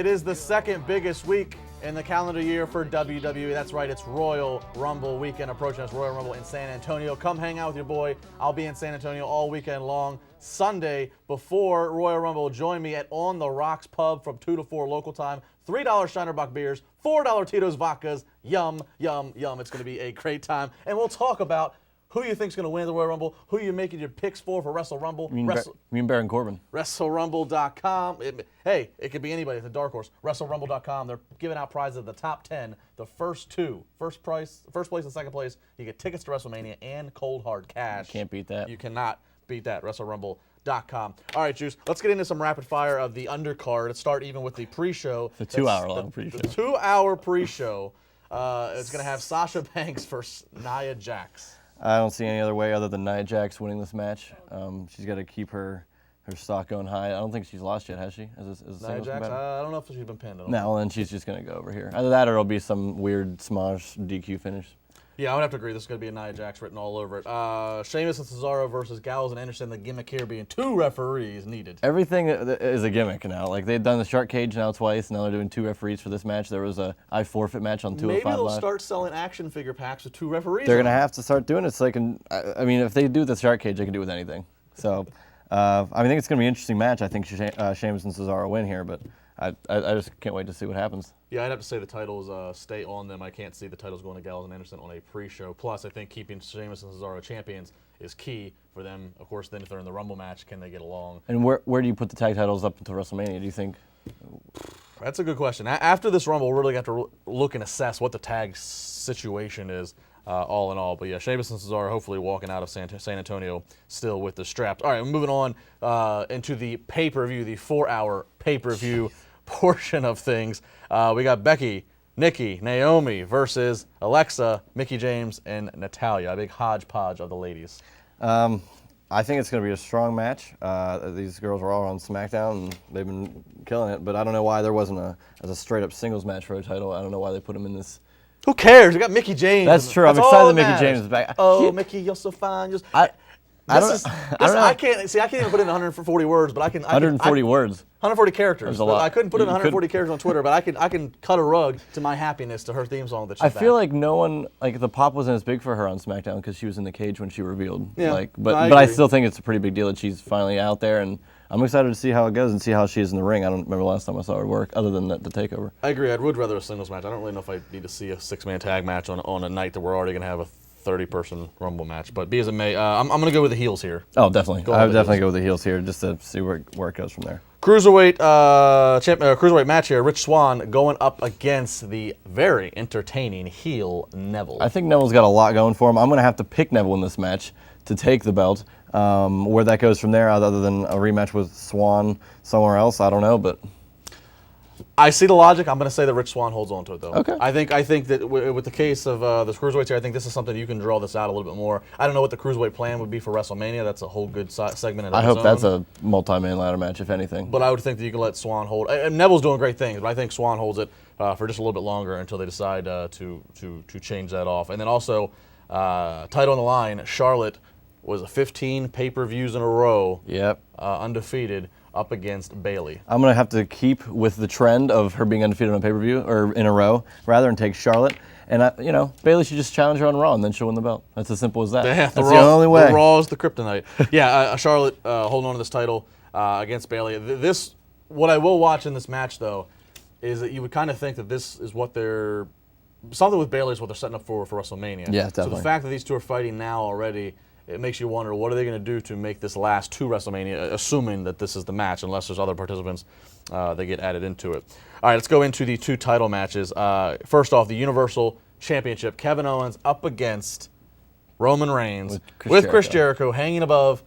It is the second biggest week in the calendar year for WWE. That's right, it's Royal Rumble weekend approaching us. Royal Rumble in San Antonio. Come hang out with your boy. I'll be in San Antonio all weekend long. Sunday before Royal Rumble, join me at On the Rocks Pub from 2 to 4 local time. $3 Shinerbach beers, $4 Tito's vodkas. Yum, yum, yum. It's going to be a great time. And we'll talk about who you think's going to win the Royal Rumble, who you're making your picks for Wrestle Rumble. You mean Baron Corbin. WrestleRumble.com. Hey, it could be anybody. It's a dark horse. WrestleRumble.com. They're giving out prizes of the top 10. The first two, first place and second place, you get tickets to WrestleMania and cold hard cash. You can't beat that. You cannot beat that. WrestleRumble.com. All right, Juice, let's get into some rapid fire of the undercard. Let's start even with the pre-show. The 2-hour-long pre-show. The 2-hour pre-show. It's going to have Sasha Banks versus Nia Jax. I don't see any other way other than Nia Jax winning this match. She's got to keep her stock going high. I don't think she's lost yet, has she? As Nia Jax? I don't know if she's been pinned. No, well, then she's just going to go over here. Either that or it'll be some weird smosh DQ finish. Yeah, I would have to agree. This is going to be a Nia Jax written all over it. Sheamus and Cesaro versus Gallows and Anderson. The gimmick here being 2 referees needed. Everything is a gimmick now. Like, they've done the shark cage now twice. Now they're doing 2 referees for this match. There was a I forfeit match on 205 Maybe they'll Live. start selling action figure packs with 2 referees. They're going to have to start doing it. So they can. I mean, if they do the shark cage, they can do it with anything. So, I think it's going to be an interesting match. I think Sheamus and Cesaro win here, but I just can't wait to see what happens. Yeah, I'd have to say the titles stay on them. I can't see the titles going to Gallows and Anderson on a pre-show. Plus, I think keeping Sheamus and Cesaro champions is key for them. Of course, then if they're in the Rumble match, can they get along? And where do you put the tag titles up until WrestleMania, do you think? That's a good question. After this Rumble, we'll really have to look and assess what the tag situation is all in all. But yeah, Sheamus and Cesaro hopefully walking out of San Antonio still with the straps. All right, moving on into the pay-per-view, the 4-hour pay-per-view portion of things. We got Becky, Nikki, Naomi versus Alexa, Mickie James, and Natalya. A big hodgepodge of the ladies. I think it's going to be a strong match. These girls were all on SmackDown, and they've been killing it. But I don't know why there wasn't a straight-up singles match for a title. I don't know why they put them in this. Who cares? We got Mickie James. That's true. I'm excited that Mickie James is back. Oh, Mickie, you're so fine. I don't know. I can't even put in 140 words, but I can. 140 words. 140 characters. There's a lot. I couldn't put in 140 characters on Twitter, but I can cut a rug to my happiness to her theme song that she's I feel like no one, like the pop wasn't as big for her on SmackDown because she was in the cage when she revealed. Yeah, but I still think it's a pretty big deal that she's finally out there, and I'm excited to see how it goes and see how she is in the ring. I don't remember the last time I saw her work, other than the takeover. I agree. I would rather a singles match. I don't really know if I need to see a 6-man tag match on a night that we're already going to have a 30-person Rumble match. But be as it may, I'm going to go with the heels here. Oh, definitely. I would definitely go with the heels here just to see where it goes from there. Cruiserweight cruiserweight match here. Rich Swann going up against the very entertaining heel Neville. I think Neville's got a lot going for him. I'm going to have to pick Neville in this match to take the belt. Where that goes from there, other than a rematch with Swann somewhere else, I don't know. But I see the logic. I'm going to say that Rich Swann holds on to it, though. Okay. I think that with the case of the cruiserweights here, I think this is something you can draw this out a little bit more. I don't know what the cruiserweight plan would be for WrestleMania. That's a whole good segment. I hope that's a multi-man ladder match, if anything. But I would think that you can let Swann hold. And Neville's doing great things, but I think Swann holds it for just a little bit longer until they decide to change that off. And then also, title on the line, Charlotte was 15 pay-per-views in a row. Yep. Undefeated. Up against Bayley. I'm going to have to keep with the trend of her being undefeated on pay-per-view or in a row rather than take Charlotte. And, Bayley should just challenge her on Raw and then she'll win the belt. That's as simple as that. Yeah, That's the only way. The Raw is the kryptonite. Yeah, Charlotte holding on to this title against Bayley. What I will watch in this match, though, is that you would kind of think that this is what they're something with Bayley is what they're setting up for WrestleMania. Yeah, definitely. So the fact that these two are fighting now already, it makes you wonder, what are they going to do to make this last to WrestleMania, assuming that this is the match, unless there's other participants that get added into it. All right, let's go into the 2 title matches. First off, the Universal Championship. Kevin Owens up against Roman Reigns with Chris Jericho hanging above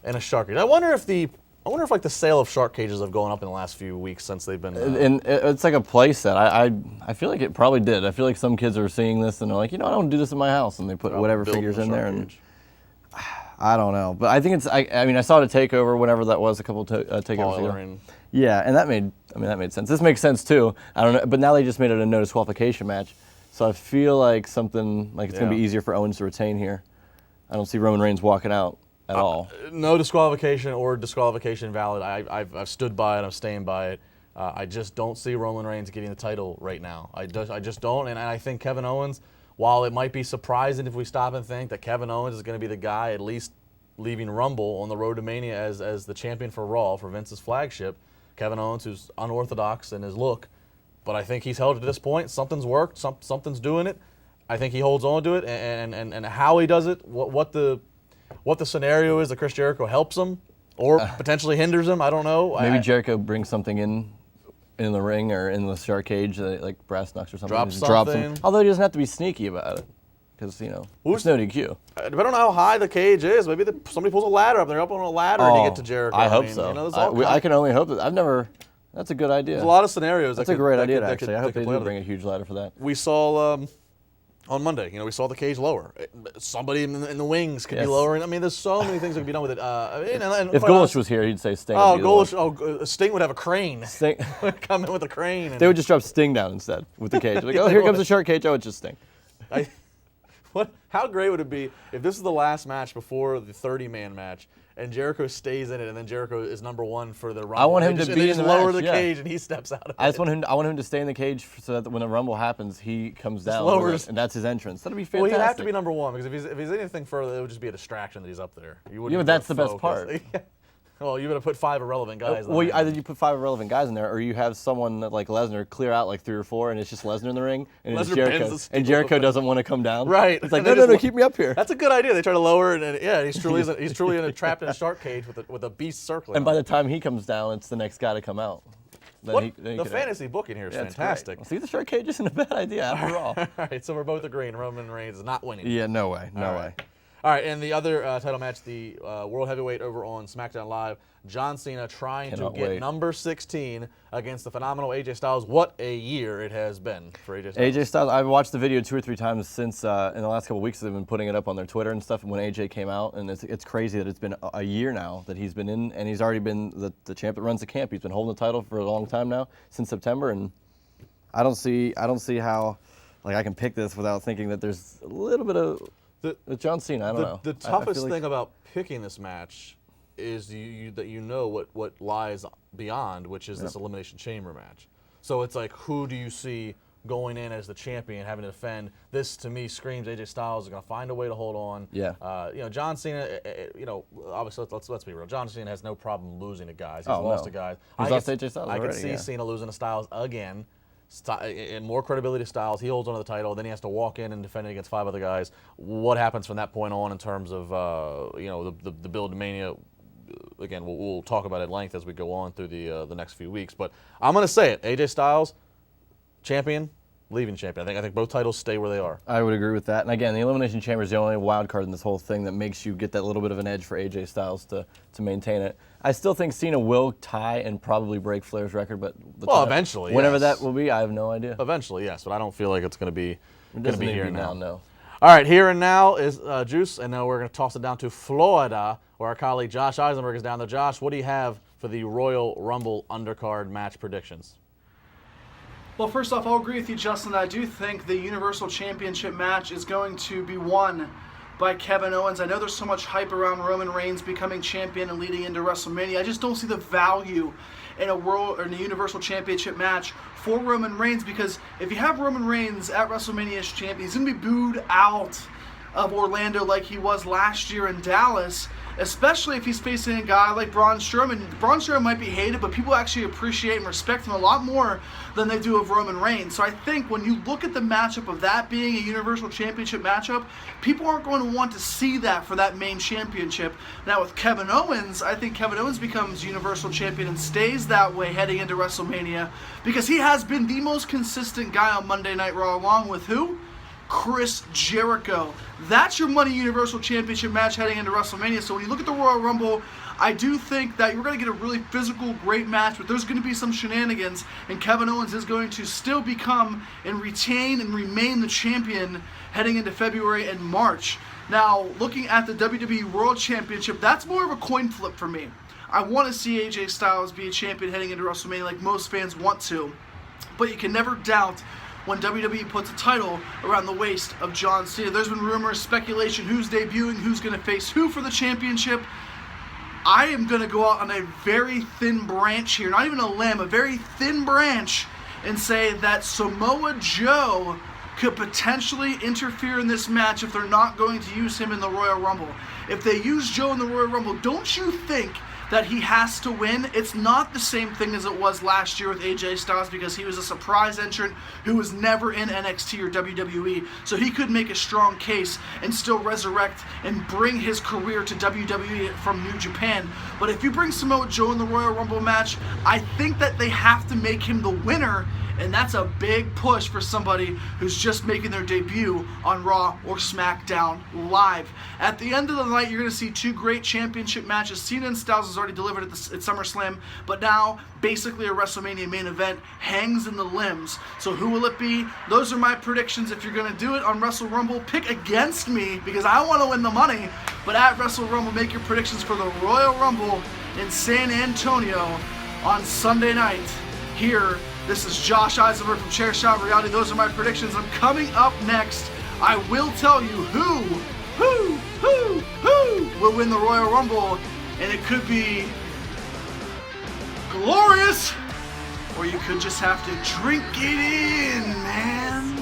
in a shark cage. I wonder if the sale of shark cages have gone up in the last few weeks since they've been. And it's like a play set. I feel like it probably did. I feel like some kids are seeing this and they're like, I don't do this in my house, and they put whatever figures in there. And I don't know, but I think it's. I mean, I saw it at Takeover, whenever that was, a couple takeovers ago. Yeah, and that made sense. This makes sense too. I don't know, but now they just made it a no disqualification match, so I feel like something like it's gonna be easier for Owens to retain here. I don't see Roman Reigns walking out at all. No disqualification or disqualification valid. I've stood by it. I'm staying by it. I just don't see Roman Reigns getting the title right now. I just don't, and I think Kevin Owens, while it might be surprising if we stop and think that Kevin Owens is going to be the guy at least leaving Rumble on the road to Mania as the champion for Raw, for Vince's flagship, Kevin Owens, who's unorthodox in his look, but I think he's held it to this point. Something's worked, something's doing it. I think he holds on to it, and how he does it, what the scenario is that Chris Jericho helps him or potentially hinders him, I don't know. Maybe Jericho brings something in the ring or in the shark cage, like brass knucks or something. Drops something. Although he doesn't have to be sneaky about it, because it's no DQ. Depending on how high the cage is, maybe somebody pulls a ladder up. They're up on a ladder and you get to Jericho. I hope so. I can only hope that. That's a good idea. There's a lot of scenarios. That's a great idea, actually. I hope they do bring a huge ladder for that. We saw on Monday, we saw the cage lower. Somebody in the wings could be lowering. I mean, there's so many things that could be done with it. If Golish was here, he'd say Sting. Sting would have a crane. Sting come in with a crane. They would just drop Sting down instead with the cage. Like, here comes the shark cage. Oh, it's just Sting. How great would it be if this is the last match before the 30-man match, and Jericho stays in it, and then Jericho is number one for the Rumble? I want him to be in the lower match, the cage, and he steps out of it. I want him to stay in the cage so that when the Rumble happens, he comes down and that's his entrance. That'd be fantastic. Well, he'd have to be number one, because if he's anything further, it would just be a distraction that he's up there. But that's the best part. Well, you better put 5 irrelevant guys. Well, either you put 5 irrelevant guys in there, or you have someone like Lesnar clear out like 3 or 4, and it's just Lesnar in the ring, and it's Jericho, and Jericho doesn't want to come down. Right. It's like no, keep me up here. That's a good idea. They try to lower it, and he's truly trapped in a shark cage with a beast circling. And by the time he comes down, it's the next guy to come out. The fantasy booking here is fantastic. See, the shark cage isn't a bad idea after all. All right, so we're both agreeing Roman Reigns is not winning. Yeah, no way. All right, and the other title match, the World Heavyweight over on SmackDown Live, John Cena trying to get number 16 against the phenomenal AJ Styles. What a year it has been for AJ Styles. AJ Styles, I've watched the video 2 or 3 times since in the last couple of weeks. They've been putting it up on their Twitter and stuff when AJ came out, and it's crazy that it's been a year now that he's been in, and he's already been the champ that runs the camp. He's been holding the title for a long time now, since September, and I don't see how I can pick this without thinking that there's a little bit of with John Cena. I don't know. The toughest thing about picking this match is that you know what lies beyond, which is this Elimination Chamber match. So it's like, who do you see going in as the champion, having to defend? This to me screams AJ Styles is going to find a way to hold on. Yeah. John Cena. Obviously, let's be real. John Cena has no problem losing to guys. He's lost to guys. He's lost to AJ Styles I already, could see Cena losing to Styles again. And more credibility to Styles. He holds onto the title. Then he has to walk in and defend it against 5 other guys. What happens from that point on in terms of the build to Mania? Again, we'll talk about it at length as we go on through the next few weeks. But I'm going to say it: AJ Styles, champion, leaving champion. I think both titles stay where they are. I would agree with that. And again, the Elimination Chamber is the only wild card in this whole thing that makes you get that little bit of an edge for AJ Styles to maintain it. I still think Cena will tie and probably break Flair's record, but eventually, whenever that will be, I have no idea. Eventually, yes, but I don't feel like it's going to be here and now. No. All right, here and now is Juice, and now we're going to toss it down to Florida, where our colleague Josh Eisenberg is down there. Josh, what do you have for the Royal Rumble undercard match predictions? Well, first off, I'll agree with you, Justin. I do think the Universal Championship match is going to be won by Kevin Owens. I know there's so much hype around Roman Reigns becoming champion and leading into WrestleMania. I just don't see the value in a Universal Championship match for Roman Reigns, because if you have Roman Reigns at WrestleMania as champion, he's going to be booed out of Orlando like he was last year in Dallas, especially if he's facing a guy like Braun Strowman. Braun Strowman might be hated, but people actually appreciate and respect him a lot more than they do of Roman Reigns. So I think when you look at the matchup of that being a Universal Championship matchup, people aren't going to want to see that for that main championship. Now with Kevin Owens, I think Kevin Owens becomes Universal Champion and stays that way heading into WrestleMania, because he has been the most consistent guy on Monday Night Raw, along with who? Chris Jericho. That's your Money Universal Championship match heading into WrestleMania. So when you look at the Royal Rumble, I do think that you're going to get a really physical, great match, but there's going to be some shenanigans, and Kevin Owens is going to still become and retain and remain the champion heading into February and March. Now, looking at the WWE World Championship, that's more of a coin flip for me. I want to see AJ Styles be a champion heading into WrestleMania like most fans want to, but you can never doubt when WWE puts a title around the waist of John Cena. There's been rumors, speculation, who's debuting, who's going to face who for the championship. I am going to go out on a very thin branch here, not even a limb, a very thin branch, and say that Samoa Joe could potentially interfere in this match if they're not going to use him in the Royal Rumble. If they use Joe in the Royal Rumble, don't you think that he has to win? It's not the same thing as it was last year with AJ Styles, because he was a surprise entrant who was never in NXT or WWE, so he could make a strong case and still resurrect and bring his career to WWE from New Japan. But if you bring Samoa Joe in the Royal Rumble match, I think that they have to make him the winner, and that's a big push for somebody who's just making their debut on Raw or SmackDown Live. At the end of the night, you're going to see two great championship matches. Cena and Styles has already delivered at SummerSlam, but now basically a WrestleMania main event hangs in the limbs. So who will it be? Those are my predictions. If you're going to do it on Wrestle Rumble, pick against me because I want to win the money. But at Wrestle Rumble, make your predictions for the Royal Rumble in San Antonio on Sunday night. Here, this is Josh Eisenberg from Chairshot Reality. Those are my predictions. I'm coming up next. I will tell you who will win the Royal Rumble, and it could be glorious, or you could just have to drink it in, man.